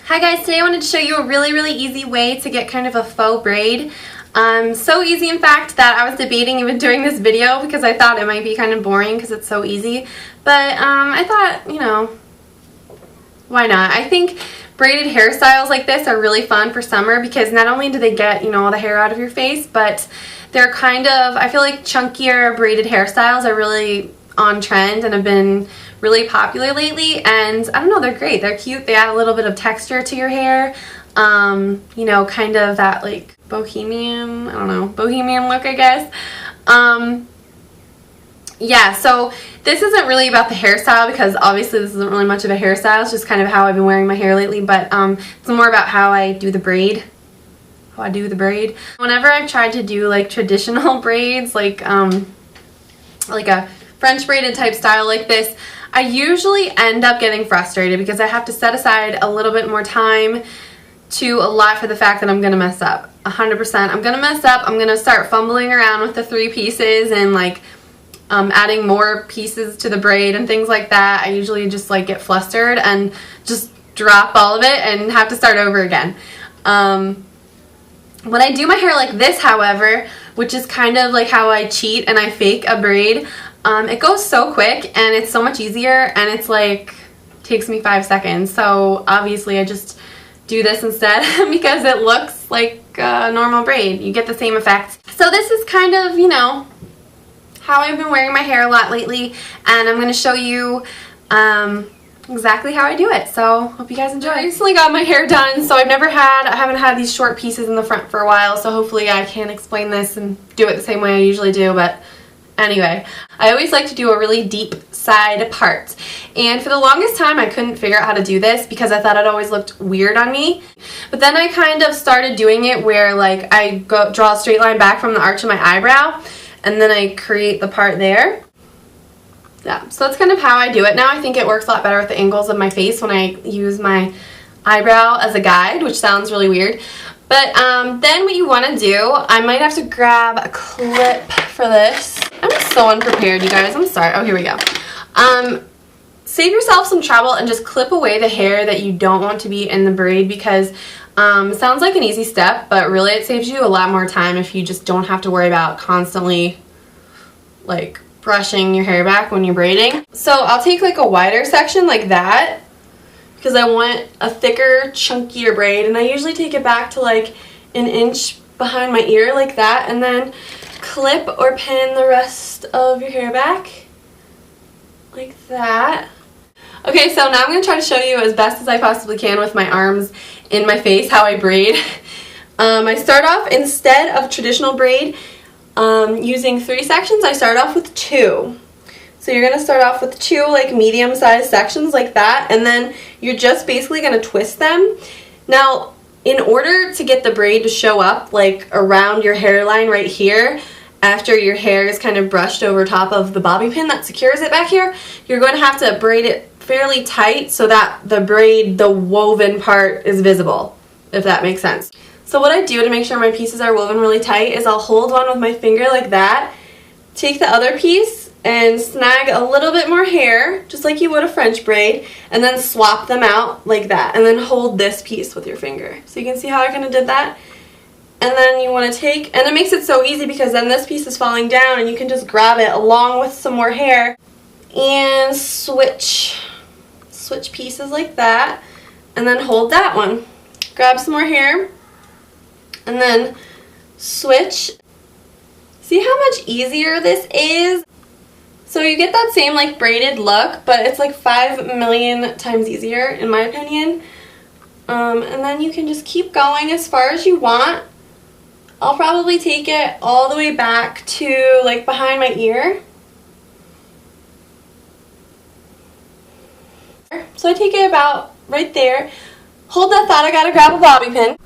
Hi guys, today I wanted to show you a really easy way to get kind of a faux braid. So easy in fact that I was debating even doing this video because I thought it might be kind of boring because it's so easy. But I thought, you know, why not? I think braided hairstyles like this are really fun for summer because not only do they get, you know, all the hair out of your face, but they're kind of, I feel like chunkier braided hairstyles are really on trend and have been really popular lately, and I don't know, they're great. They're cute. They add a little bit of texture to your hair. You know, kind of that like bohemian, I don't know, bohemian look, I guess. Yeah, so this isn't really about the hairstyle because obviously this isn't really much of a hairstyle. It's just kind of how I've been wearing my hair lately, but it's more about how I do the braid. Whenever I've tried to do like traditional braids, like a French braided type style like this, I usually end up getting frustrated because I have to set aside a little bit more time to allot for the fact that I'm going to mess up. 100%. I'm going to mess up. I'm going to start fumbling around with the 3 pieces and like adding more pieces to the braid and things like that. I usually just like get flustered and just drop all of it and have to start over again. When I do my hair like this, however, which is kind of like how I cheat and I fake a braid, it goes so quick and it's so much easier, and it's like takes me 5 seconds. So obviously I just do this instead because it looks like a normal braid. You get the same effect. So this is kind of, you know, how I've been wearing my hair a lot lately, and I'm going to show you exactly how I do it. So hope you guys enjoy. I recently got my hair done, so I haven't had these short pieces in the front for a while, so hopefully I can explain this and do it the same way I usually do. But anyway, I always like to do a really deep side part, and for the longest time I couldn't figure out how to do this because I thought it always looked weird on me. But then I kind of started doing it where like I draw a straight line back from the arch of my eyebrow, and then I create the part there. Yeah, so that's kind of how I do it now. I think it works a lot better with the angles of my face when I use my eyebrow as a guide, which sounds really weird. But then what you want to do, I might have to grab a clip for this. I'm so unprepared, you guys. I'm sorry. Oh, here we go. Save yourself some trouble and just clip away the hair that you don't want to be in the braid because it sounds like an easy step, but really it saves you a lot more time if you just don't have to worry about constantly like brushing your hair back when you're braiding. So I'll take like a wider section like that because I want a thicker, chunkier braid, and I usually take it back to like an inch behind my ear like that, and then clip or pin the rest of your hair back like that. Okay, so now I'm going to try to show you as best as I possibly can with my arms in my face how I braid. I start off, instead of traditional braid, using 3 sections, I start off with 2. So you're going to start off with 2 like medium-sized sections like that, and then you're just basically going to twist them. Now, in order to get the braid to show up like around your hairline right here, after your hair is kind of brushed over top of the bobby pin that secures it back here, you're going to have to braid it fairly tight so that the braid, the woven part, is visible, if that makes sense. So what I do to make sure my pieces are woven really tight is I'll hold one with my finger like that, take the other piece and snag a little bit more hair, just like you would a French braid, and then swap them out like that, and then hold this piece with your finger. So you can see how I kind of did that? And then you want to take, and it makes it so easy because then this piece is falling down and you can just grab it along with some more hair and switch pieces like that, and then hold that one. Grab some more hair and then switch. See how much easier this is? So you get that same like braided look, but it's like 5 million times easier in my opinion. And then you can just keep going as far as you want. I'll probably take it all the way back to like behind my ear. So I take it about right there. Hold that thought, I gotta grab a bobby pin.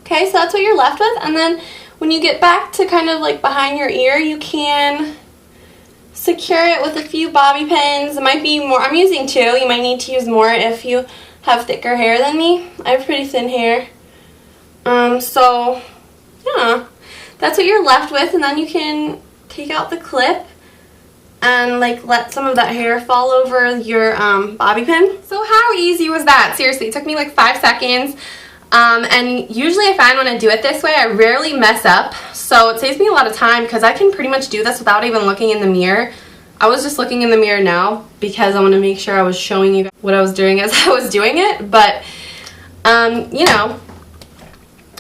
Okay, so that's what you're left with, and then when you get back to kind of like behind your ear, you can secure it with a few bobby pins. It might be more, I'm using 2, you might need to use more if you have thicker hair than me. I have pretty thin hair. So yeah, that's what you're left with, and then you can take out the clip and like let some of that hair fall over your bobby pin. So how easy was that? Seriously, it took me like 5 seconds. And usually I find when I do it this way, I rarely mess up, so it saves me a lot of time because I can pretty much do this without even looking in the mirror. I was just looking in the mirror now because I want to make sure I was showing you what I was doing as I was doing it, but you know,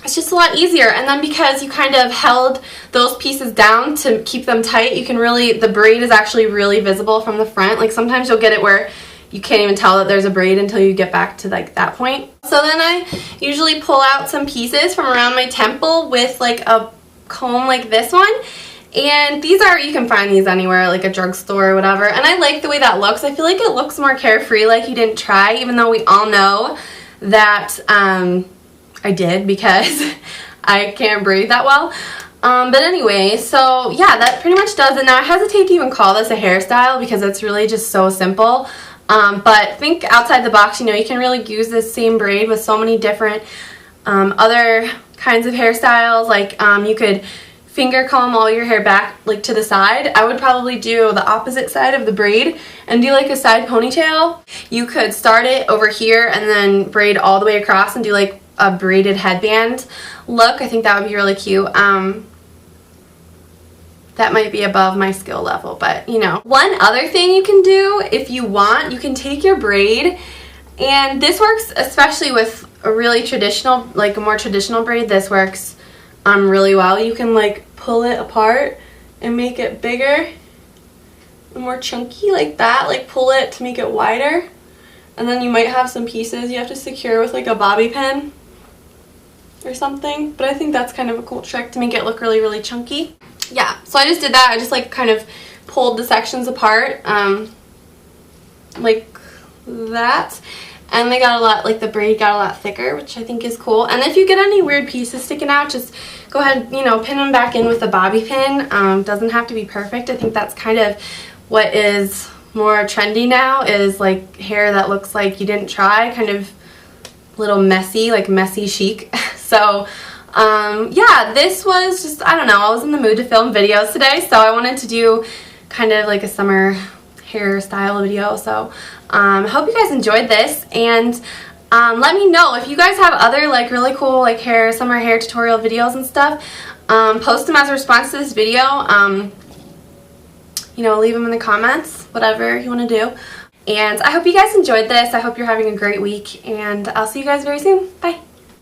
it's just a lot easier. And then because you kind of held those pieces down to keep them tight, you can really, the braid is actually really visible from the front. Like sometimes you'll get it where you can't even tell that there's a braid until you get back to like that point. So then I usually pull out some pieces from around my temple with like a comb like this one. And these are, you can find these anywhere, like a drugstore or whatever. And I like the way that looks. I feel like it looks more carefree, like you didn't try, even though we all know that I did because I can't braid that well. But anyway, so yeah, that pretty much does it. Now I hesitate to even call this a hairstyle because it's really just so simple. But think outside the box, you know, you can really use this same braid with so many different other kinds of hairstyles. Like you could finger comb all your hair back like to the side. I would probably do the opposite side of the braid and do like a side ponytail. You could start it over here and then braid all the way across and do like a braided headband look. I think that would be really cute. That might be above my skill level, but you know. One other thing you can do if you want, you can take your braid, and this works especially with a really traditional, like a more traditional braid. This works really well. You can like pull it apart and make it bigger and more chunky like that. Like pull it to make it wider, and then you might have some pieces you have to secure with like a bobby pin or something. But I think that's kind of a cool trick to make it look really, really chunky. Yeah, so I just did that. I just like kind of pulled the sections apart like that, and they got a lot, like the braid got a lot thicker, which I think is cool. And if you get any weird pieces sticking out, just go ahead, you know, pin them back in with a bobby pin. Doesn't have to be perfect. I think that's kind of what is more trendy now, is like hair that looks like you didn't try, kind of little messy, like messy chic. So yeah, this was just, I don't know, I was in the mood to film videos today, so I wanted to do kind of like a summer hairstyle video. So I hope you guys enjoyed this, and let me know if you guys have other like really cool like summer hair tutorial videos and stuff. Post them as a response to this video. You know, leave them in the comments, whatever you want to do. And I hope you guys enjoyed this. I hope you're having a great week, and I'll see you guys very soon. Bye.